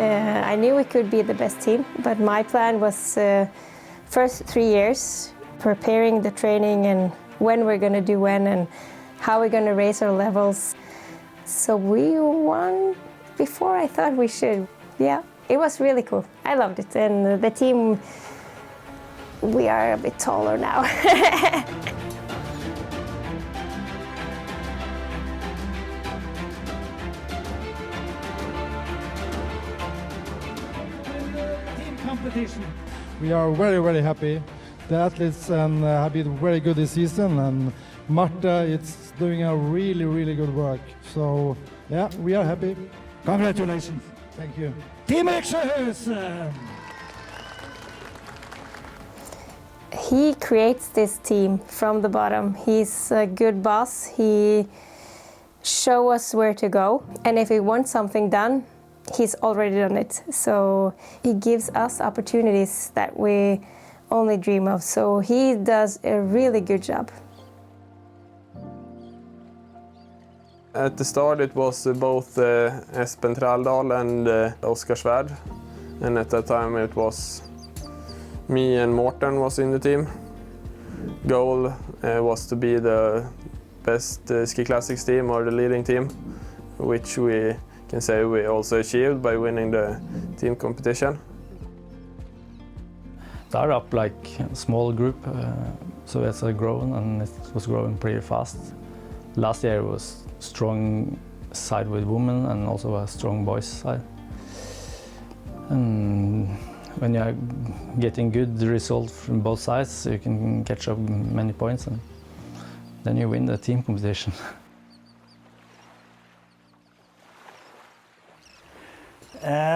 I knew we could be the best team, but my plan was first 3 years preparing the training and when we're going to do when and how we're going to raise our levels. So we won before I thought we should. Yeah, it was really cool. I loved it. And the team, we are a bit taller now. Team competition. We are very, very happy. The athletes have been very good this season, and Marta is doing a really, really good work. So, yeah, we are happy. Congratulations. Thank you. Team Eksjo! He creates this team from the bottom. He's a good boss. He shows us where to go. And if we want something done, he's already done it. So he gives us opportunities that we only dream of. So he does a really good job. At the start it was both Espen Tralldal and Oskarsvärd. And at that time it was me and Morten was in the team. Goal was to be the best ski classics team or the leading team, which we can say we also achieved by winning the team competition. Started up like a small group, so it's grown and it was growing pretty fast. Last year was strong side with women and also a strong boys side. And when you are getting good results from both sides, you can catch up many points and then you win the team competition.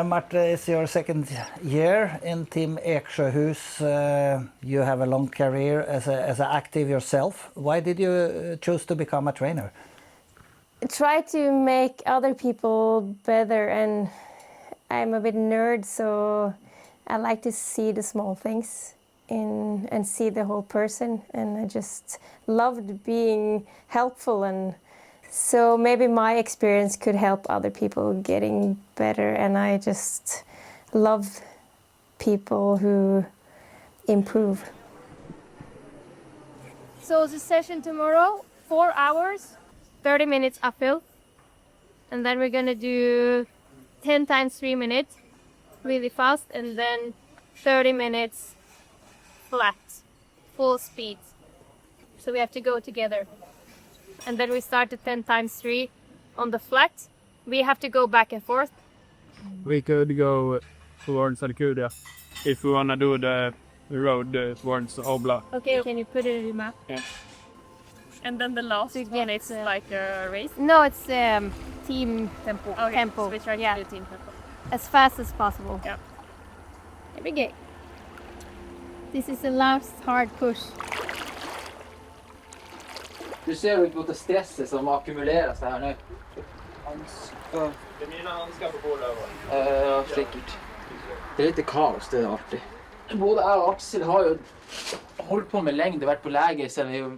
Marta, it's your second year in Team Eksjo. You have a long career as an active yourself. Why did you choose to become a trainer? Try to make other people better, and I'm a bit nerd, so I like to see the small things and see the whole person, and I just loved being helpful, and so maybe my experience could help other people getting better, and I just love people who improve. So the session tomorrow, 4 hours, 30 minutes uphill, and then we're gonna do 10 times 3 minutes, really fast, and then 30 minutes flat, full speed. So we have to go together. And then we start at 10 times 3 on the flat. We have to go back and forth. We could go towards Alcudia if we wanna do the road towards Obla. Okay, can you put it in the map? Yeah. And then the last one, it's like a race? No, it's team tempo. Okay. Tempo. So we try to do team tempo. As fast as possible. Yeah. Here we go. This is the last hard push. Du ser jo ikke stresset som akkumulerer seg her nå. Det är mina handskar på båda. Ja, sikkert. Det er litt kaos, det er artig. Både jeg og Aksel har jo holdt på med lengde, vært på lege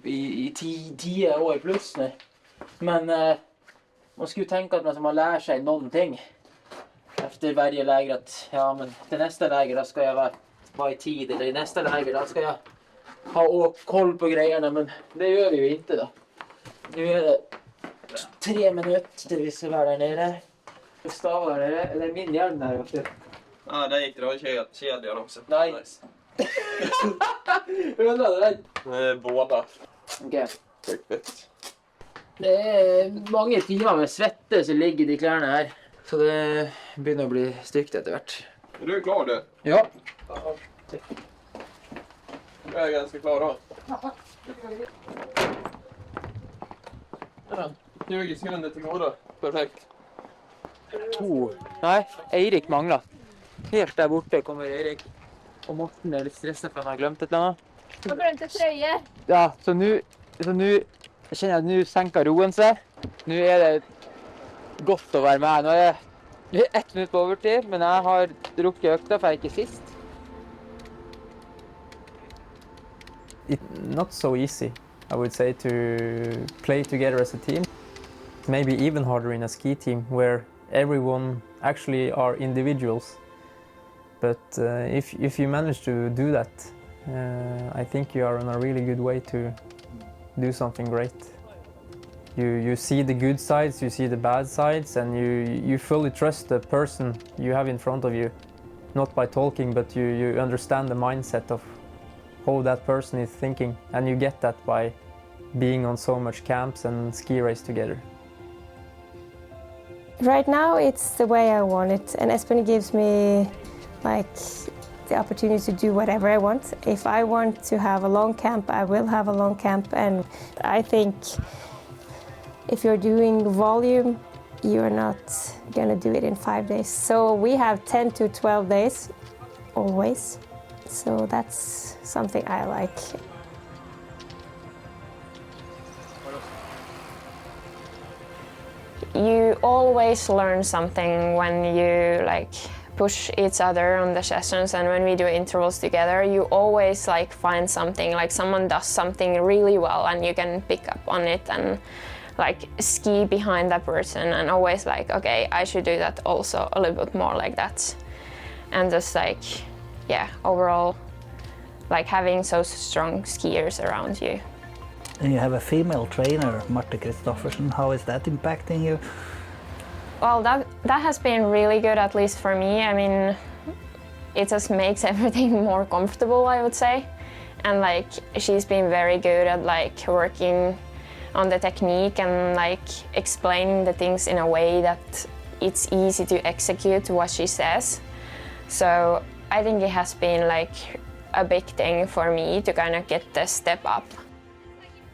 i 10 år pluss nå. Men man skulle tenke at man lærer seg noen ting. Efter varje läger att ja, men till nästa läger då ska jag vara i tid, eller i nästa läger då ska jag ha koll på grejerna, men det gör vi ju inte då. Nu är det 3 minuter till vi ska vara där nere. Stavar det, eller min hjälm där uppe. Ja, där gick det kedjan också. Nice. Hur undrar du? Båda. Okej. Perfekt. Det är många timmar med svette som ligger i kläderna här. Så det börjar bli stygt efter hvert. Är du klar du? Ja. Jag är ganska klar då. 20 sekunder till goda. Perfekt. 2. Nej, Eirik manglar. Helt där borta kommer Eirik. Och Morten är lite stressad för han har glömt ett eller annat. Jag har glömt tröja. Ja, så nu jag känner att nu sänker roen sig. Nu är det gott att vara med. Nu är det 1 minut på övertid, men jag har druckit ökta för jag gick sist. It's not so easy, I would say, to play together as a team. Maybe even harder in a ski team where everyone actually are individuals. But if you manage to do that, I think you are on a really good way to do something great. You see the good sides, you see the bad sides, and you fully trust the person you have in front of you. Not by talking, but you understand the mindset of how that person is thinking, and you get that by being on so much camps and ski race together. Right now it's the way I want it, and Espen gives me like the opportunity to do whatever I want. If I want to have a long camp, I will have a long camp, and I think if you're doing volume, you're not gonna do it in 5 days. So we have 10 to 12 days, always. So that's something I like. You always learn something when you push each other on the sessions, and when we do intervals together, you always find something, someone does something really well and you can pick up on it and ski behind that person, and always okay, I should do that also a little bit more like that. And just overall having so strong skiers around you. And you have a female trainer, Marte Kristoffersen. How is that impacting you? Well, that has been really good, at least for me. I mean, it just makes everything more comfortable, I would say. And she's been very good at working on the technique and explaining the things in a way that it's easy to execute what she says. So I think it has been a big thing for me to kind of get the step up.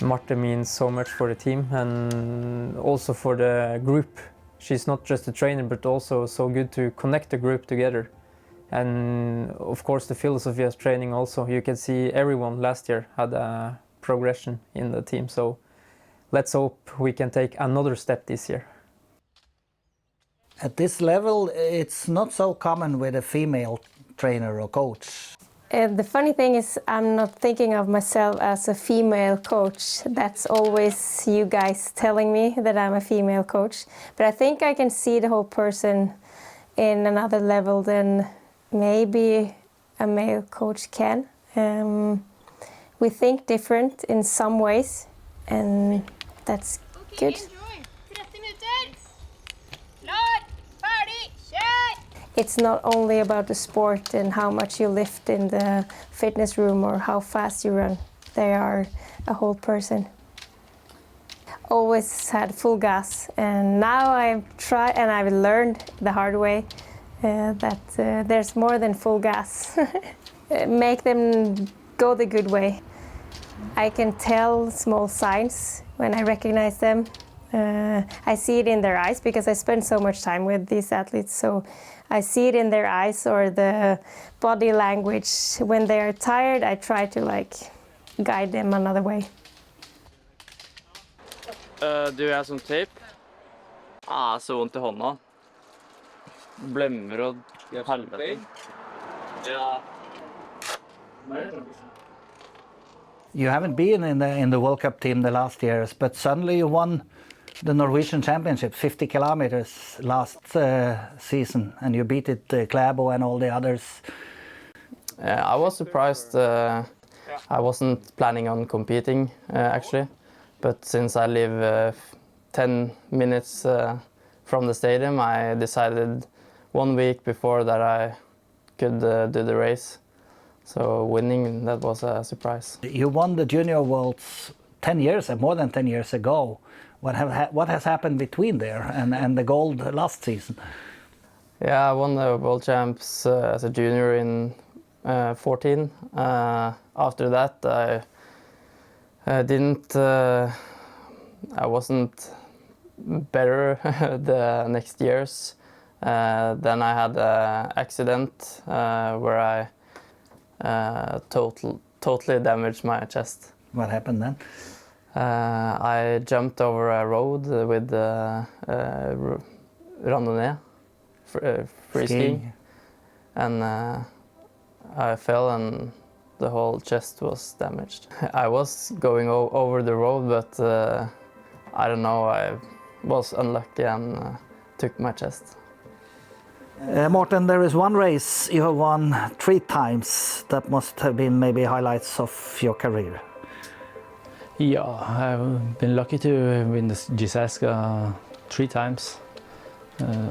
Marte means so much for the team and also for the group. She's not just a trainer, but also so good to connect the group together. And of course the philosophy of training also. You can see everyone last year had a progression in the team. So let's hope we can take another step this year. At this level, it's not so common with a female trainer or coach. The funny thing is, I'm not thinking of myself as a female coach. That's always you guys telling me that I'm a female coach. But I think I can see the whole person in another level than maybe a male coach can. We think different in some ways, and that's good. It's not only about the sport and how much you lift in the fitness room or how fast you run. They are a whole person. Always had full gas, and now I've tried and I've learned the hard way that there's more than full gas. Make them go the good way. I can tell small signs when I recognize them. I see it in their eyes because I spend so much time with these athletes, so I see it in their eyes or the body language. When they are tired, I try to guide them another way. Du er som tape. Så vondt i hånda. Blemmer og helvete. Ja. You haven't been in the World Cup team the last years, but suddenly you won the Norwegian Championship, 50 kilometers last season, and you beat it Klæbo and all the others. I was surprised. I wasn't planning on competing actually, but since I live 10 minutes from the stadium, I decided 1 week before that I could do the race. So winning, that was a surprise. You won the Junior Worlds 10 years, more than 10 years ago. What has happened between there and the gold last season? Yeah, I won the World Champs as a junior in 14. After that, I wasn't better the next years. Then I had an accident where I totally damaged my chest. What happened then? I jumped over a road with randonnée, free skiing, and I fell and the whole chest was damaged. I was going over the road, but I don't know, I was unlucky and took my chest. Morten, there is one race you have won 3 times. That must have been maybe highlights of your career. Yeah, I've been lucky to win the Giseska 3 times,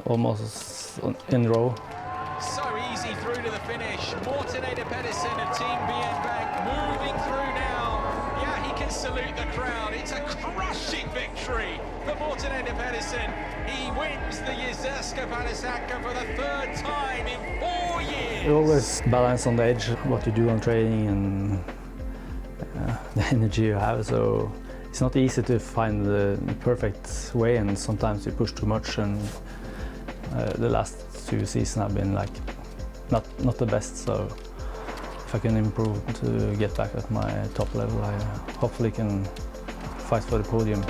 almost in a row. So easy through to the finish. Morten Pedersen of Team BN Bank moving through now. Yeah, he can salute the crowd. It's a crushing victory for Morten Pedersen. He wins the Giseska Padasaka for the 3rd time in 4 years. You always balance on the edge what you do on training and the energy you have, so it's not easy to find the perfect way, and sometimes you push too much, and the last 2 seasons have been like not the best, so if I can improve to get back at my top level, I hopefully can fight for the podium.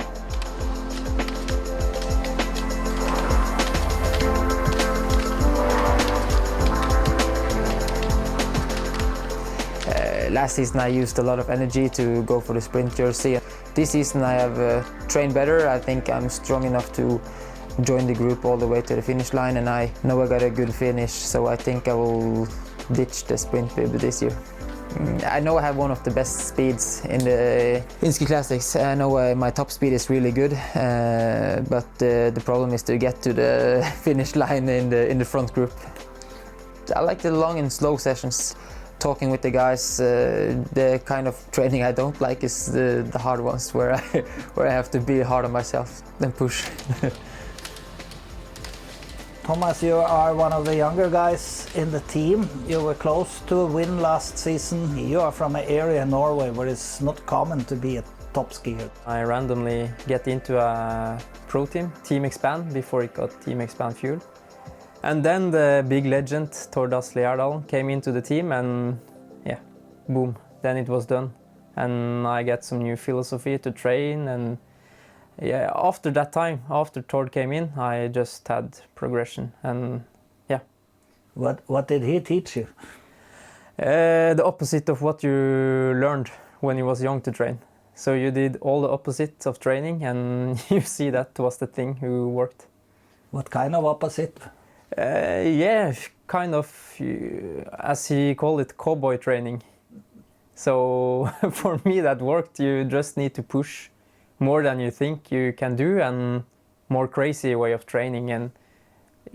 Last season I used a lot of energy to go for the sprint jersey. This season I have trained better. I think I'm strong enough to join the group all the way to the finish line, and I know I got a good finish, so I think I will ditch the sprint bib this year. I know I have one of the best speeds in the Ski Classics. I know my top speed is really good, but the problem is to get to the finish line in the front group. I like the long and slow sessions. Talking with the guys, the kind of training I don't like is the hard ones where I have to be hard on myself and push. Thomas, you are one of the younger guys in the team. You were close to a win last season. You are from an area in Norway where it's not common to be a top skier. I randomly get into a pro team, Team Expand, before it got Team Expand Fuel. And then the big legend, Tord Asle Gjerdalen, came into the team, and yeah, boom, then it was done. And I got some new philosophy to train, and yeah, after that time, after Tord came in, I just had progression, and yeah. What did he teach you? The opposite of what you learned when you was young to train. So you did all the opposite of training, and you see that was the thing who worked. What kind of opposite? Yeah, kind of, as he called it, cowboy training. So for me that worked. You just need to push more than you think you can do, and more crazy way of training, and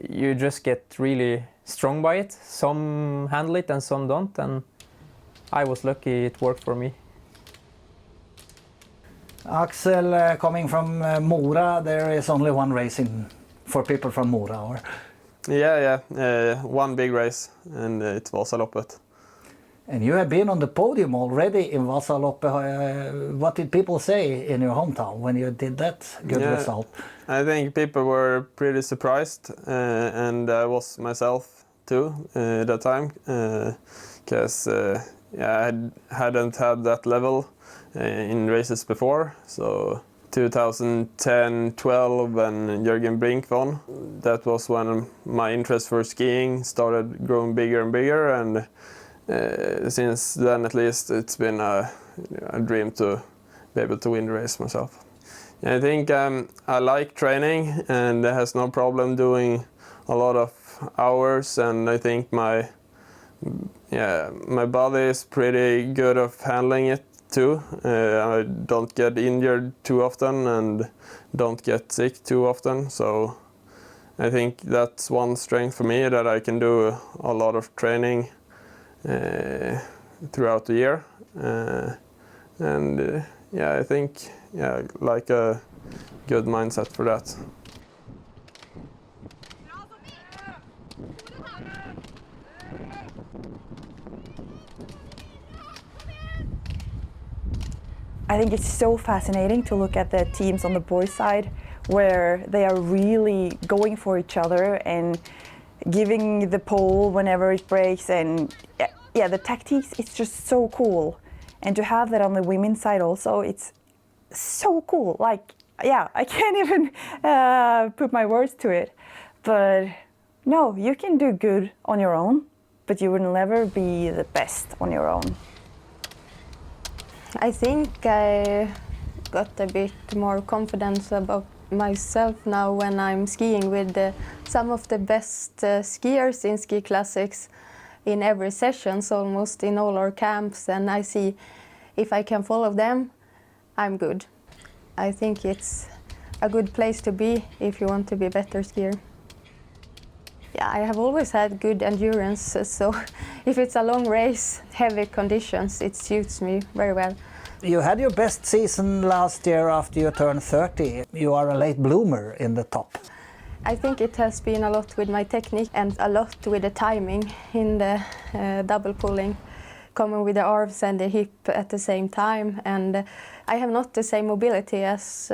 you just get really strong by it. Some handle it and some don't, and I was lucky it worked for me. Axel, coming from Mora, there is only one racing for people from Mora, or? Yeah, one big race, and it's Vasaloppet. And you have been on the podium already in Vasaloppet. What did people say in your hometown when you did that good result? I think people were pretty surprised, and I was myself too at that time, because I hadn't had that level in races before. So 2010, 12 and Jürgen Brink won. That was when my interest for skiing started growing bigger and bigger, and since then at least it's been a dream to be able to win the race myself. I think I like training and I has no problem doing a lot of hours, and I think my body is pretty good of handling it too. I don't get injured too often and don't get sick too often, so I think that's one strength for me, that I can do a lot of training throughout the year, and I think like a good mindset for that. I think it's so fascinating to look at the teams on the boys' side, where they are really going for each other and giving the pole whenever it breaks, and the tactics, it's just so cool. And to have that on the women's side also, it's so cool. Like, I can't even put my words to it. But no, you can do good on your own, but you will never be the best on your own. I think I got a bit more confidence about myself now when I'm skiing with some of the best skiers in ski classics in every sessions, almost in all our camps, and I see if I can follow them, I'm good. I think it's a good place to be if you want to be a better skier. Yeah, I have always had good endurance, so if it's a long race, heavy conditions, it suits me very well. You had your best season last year after you turned 30. You are a late bloomer in the top. I think it has been a lot with my technique and a lot with the timing in the double pulling, coming with the arms and the hip at the same time. And I have not the same mobility as,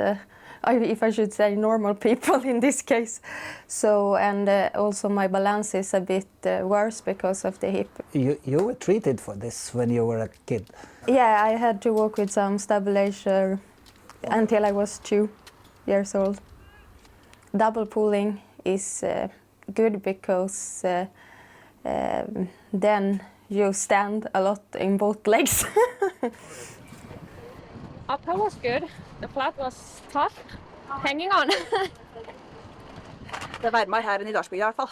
if I should say, normal people in this case. So, and also my balance is a bit worse because of the hip. You were treated for this when you were a kid? Yeah, I had to work with some stabilizer until I was 2 years old. Double pulling is good because then you stand a lot in both legs. Uphill was good. The flat was tough. Hanging on. Det varmer her enn i Dalsbygda I hvert fall.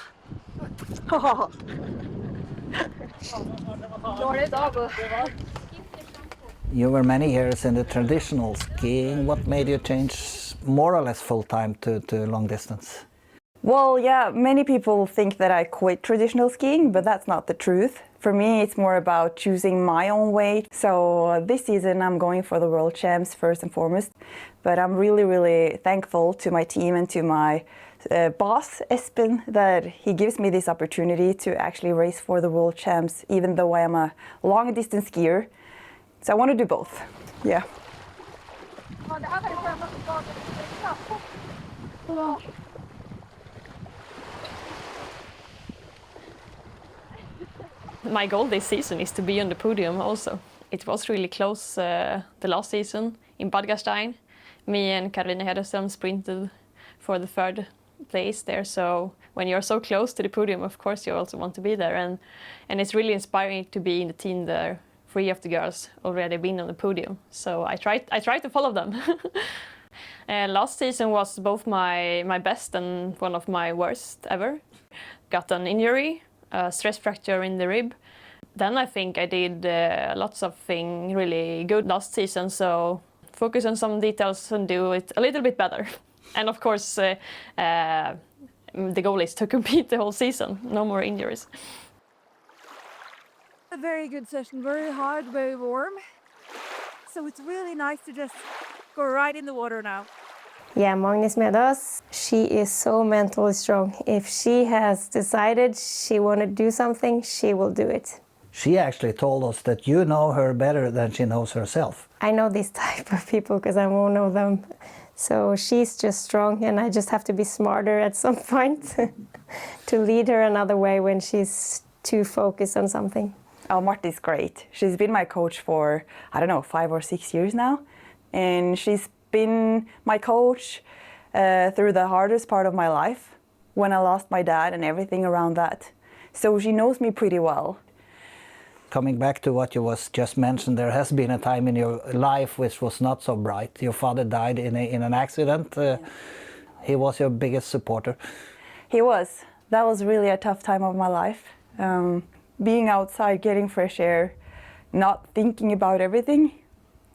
Dårlig dag. You were many years in the traditional skiing. What made you change more or less full time to long distance? Well, yeah, many people think that I quit traditional skiing, but that's not the truth. For me, it's more about choosing my own way. So this season, I'm going for the World Champs first and foremost. But I'm really, really thankful to my team and to my boss, Espen, that he gives me this opportunity to actually race for the World Champs, even though I am a long-distance skier. So I want to do both, yeah. My goal this season is to be on the podium also. It was really close the last season in Bad Gastein. Me and Karolina Hederström sprinted for the third place there, so when you're so close to the podium, of course you also want to be there, and it's really inspiring to be in the team there. 3 of the girls already been on the podium, so I tried to follow them. Last season was both my best and one of my worst ever. Got an injury, a stress fracture in the rib. Then I think I did lots of things really good last season, so focus on some details and do it a little bit better. And of course, the goal is to compete the whole season, no more injuries. A very good session, very hard, very warm. So it's really nice to just go right in the water now. Yeah, Magni's med us. She is so mentally strong. If she has decided she want to do something, she will do it. She actually told us that you know her better than she knows herself. I know these type of people because I won't know them. So she's just strong, and I just have to be smarter at some point to lead her another way when she's too focused on something. Oh, Marti's great. She's been my coach for, I don't know, 5 or 6 years now. And she's been my coach through the hardest part of my life, when I lost my dad and everything around that. So she knows me pretty well. Coming back to what you was just mentioned, there has been a time in your life which was not so bright. Your father died in an accident. He was your biggest supporter. He was. That was really a tough time of my life. Being outside, getting fresh air, not thinking about everything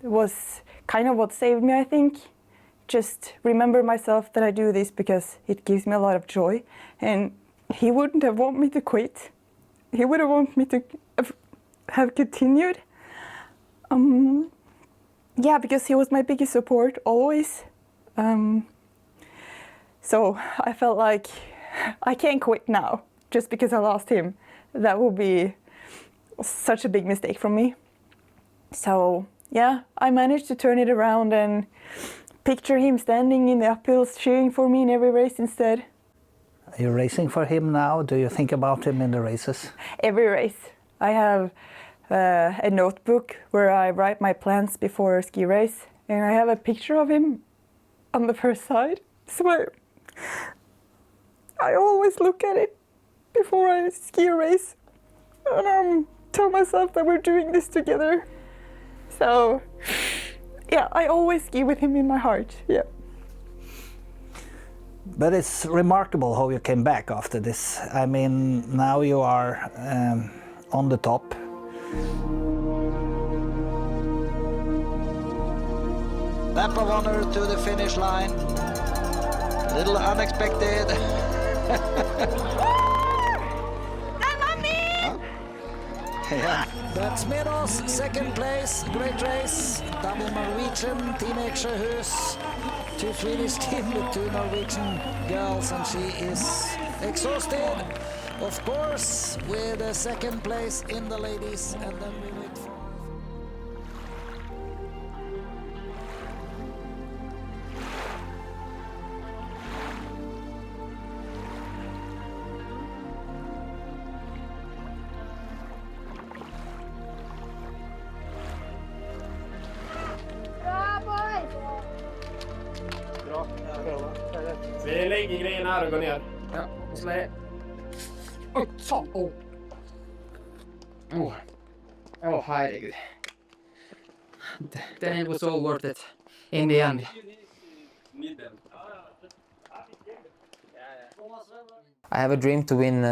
was kind of what saved me, I think. Just remember myself that I do this because it gives me a lot of joy. And he wouldn't have wanted me to quit. He would have wanted me to have continued. Yeah, because he was my biggest support always. So I felt like I can't quit now just because I lost him. That would be such a big mistake from me. So yeah, I managed to turn it around and picture him standing in the uphills cheering for me in every race instead. You're racing for him now. Do you think about him in the races? Every race. I have a notebook where I write my plans before a ski race, and I have a picture of him on the first side. So I always look at it before I ski a race, and tell myself that we're doing this together. So yeah, I always ski with him in my heart. Yeah. But it's remarkable how you came back after this. I mean, now you are on the top. Lap of honor to the finish line. Little unexpected. Yeah. But Smedos, second place, great race. Double Norwegian, Team Eksjo, two Swedish team with two Norwegian girls, and she is exhausted, of course, with a second place in the ladies, and then we wait for... Vi lägger grejen här och går ner. Ja, och så är oj, fan! Herregud. It was all worth it in the end. I have a dream to win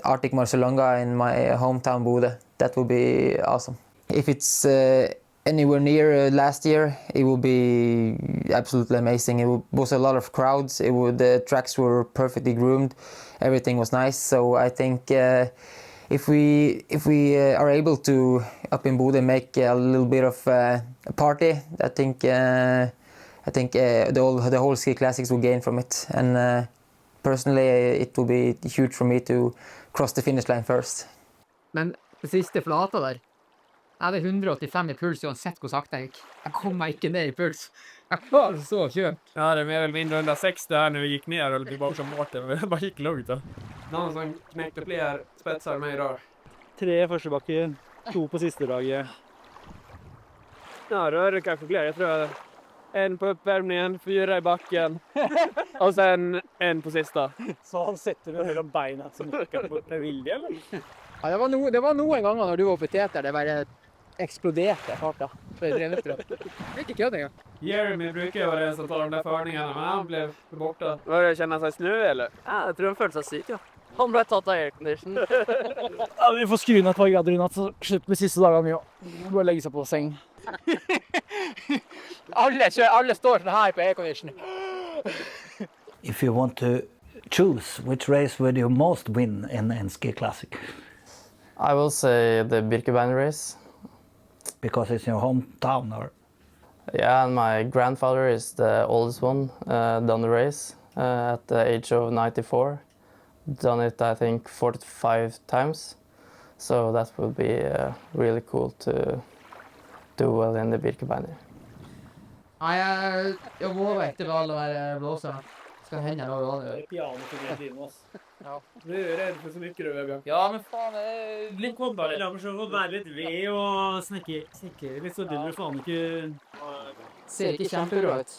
Arctic Marcialonga in my hometown Bodø. That would be awesome. If it's anywhere near last year, it would be absolutely amazing. It was a lot of crowds. The tracks were perfectly groomed. Everything was nice. So I think if we are able to up in Bodø make a little bit of a party, I think the whole ski classics will gain from it. And personally, it will be huge for me to cross the finish line first. Men det siste flata der, jeg hadde 185 i puls uansett hvor sakte jeg gikk. Jeg kom meg ikke ned i puls. Jeg var så kjørt. Ja, det är mer eller mindre 160 här när vi gick ner och tillbaka som Morten. Vi bara gick lugnt då. Någon som knäckte fler spetsar med idag. 3 första backen, 2 på sista dagen. Ja, rör kanske fler. Jag tror jag 1 på uppvärmningen, 4 i backen och sen 1 på sista. Så han sätter med mellom beina som ikke bort med vilje, eller? Ja, det var noen ganger når du var på teater, det bare eksploderte farta. Det er ikke kødd engang. Jeremy brukar vara den som tar de där förningarna, men han blev borta. Var det känna sig snö, eller? Ja, jeg tror han følte seg syk, ja. Han ble tatt av aircondition. Ja, vi får skru ned et par grader i natt, så slutt med siste dagene mye. Bare legge seg på seng. Alle står sånn her på aircondition. If you want to choose, which race would you most win in Ski Classic? I will say the Birkebein race. Because it's your hometown, or? Yeah, and my grandfather is the oldest one, done the race at the age of 94. Done it, I think, 45 times. So that will be really cool to do well in the Birkebein. Nei, jeg må vekte ved alle de blåserne. Skal hende noe annet. Piano for det livet, ass. Ja. Du är rädd för så mycket du, Øyvind. Ja, men faen, litt Bare la meg se å være litt ved og snekke litt, så det blir faen ikke... Ser ikke kjempebra ut.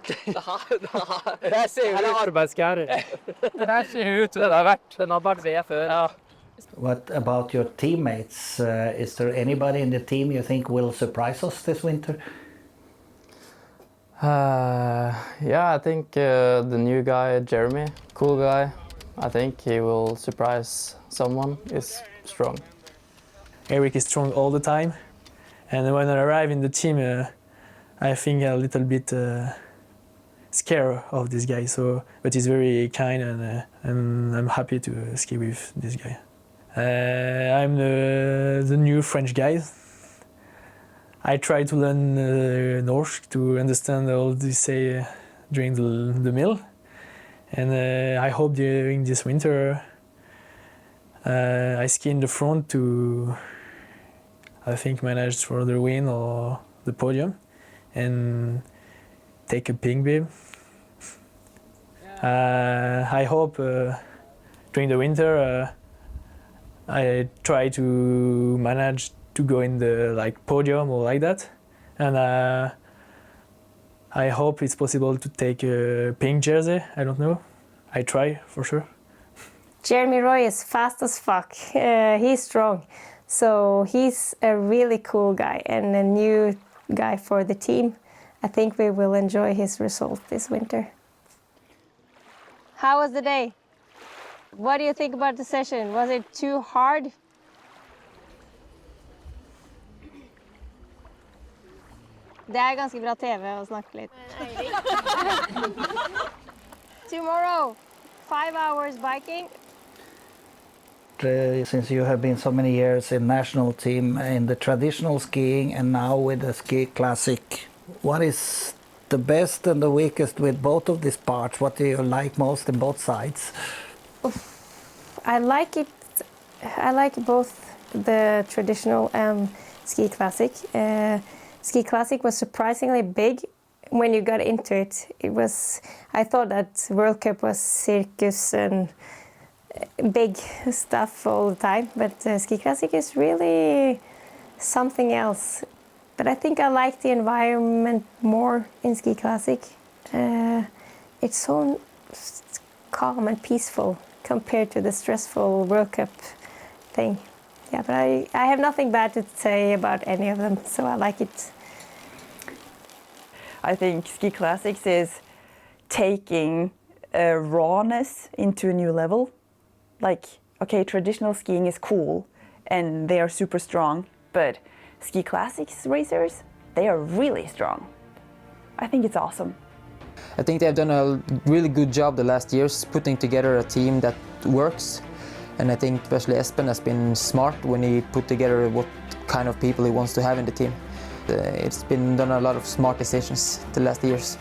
Det her ser jo ut. Arbeidskær. Det her ser jo ut. Den har vært ved før. Ja. What about your teammates? Is there anybody in the team you think will surprise us this winter? Yeah, I think the new guy, Jeremy, cool guy. I think he will surprise someone. He's strong. Eric is strong all the time, and when I arrive in the team, I think a little bit scared of this guy. But he's very kind, and I'm happy to ski with this guy. I'm the new French guy. I try to learn Norsk to understand all they say during the meal, and I hope during this winter I ski in the front to, I think, manage for the win or the podium, and take a pink bib. I hope during the winter I try to manage to go in the podium or like that, and I hope it's possible to take a pink jersey. I don't know. I try for sure. Jeremy Roy is fast as fuck. He's strong, so he's a really cool guy and a new guy for the team. I think we will enjoy his result this winter. How was the day? What do you think about the session? Was it too hard? Det er ganske bra TV å snakke litt. Tomorrow, 5 hours biking. Since you have been so many years in national team in the traditional skiing and now with the ski classic, what is the best and the weakest with both of these parts? What do you like most in both sides? I like it. I like both the traditional and ski classic. Ski classic was surprisingly big when you got into it. I thought that World Cup was circus and big stuff all the time, but ski classic is really something else. But I think I like the environment more in ski classic. It's so calm and peaceful compared to the stressful World Cup thing. Yeah, but I have nothing bad to say about any of them, so I like it. I think ski classics is taking rawness into a new level. Like, okay, traditional skiing is cool and they are super strong, but ski classics racers, they are really strong. I think it's awesome. I think they've done a really good job the last years putting together a team that works. And I think especially Espen has been smart when he put together what kind of people he wants to have in the team. It's been done a lot of smart decisions the last years.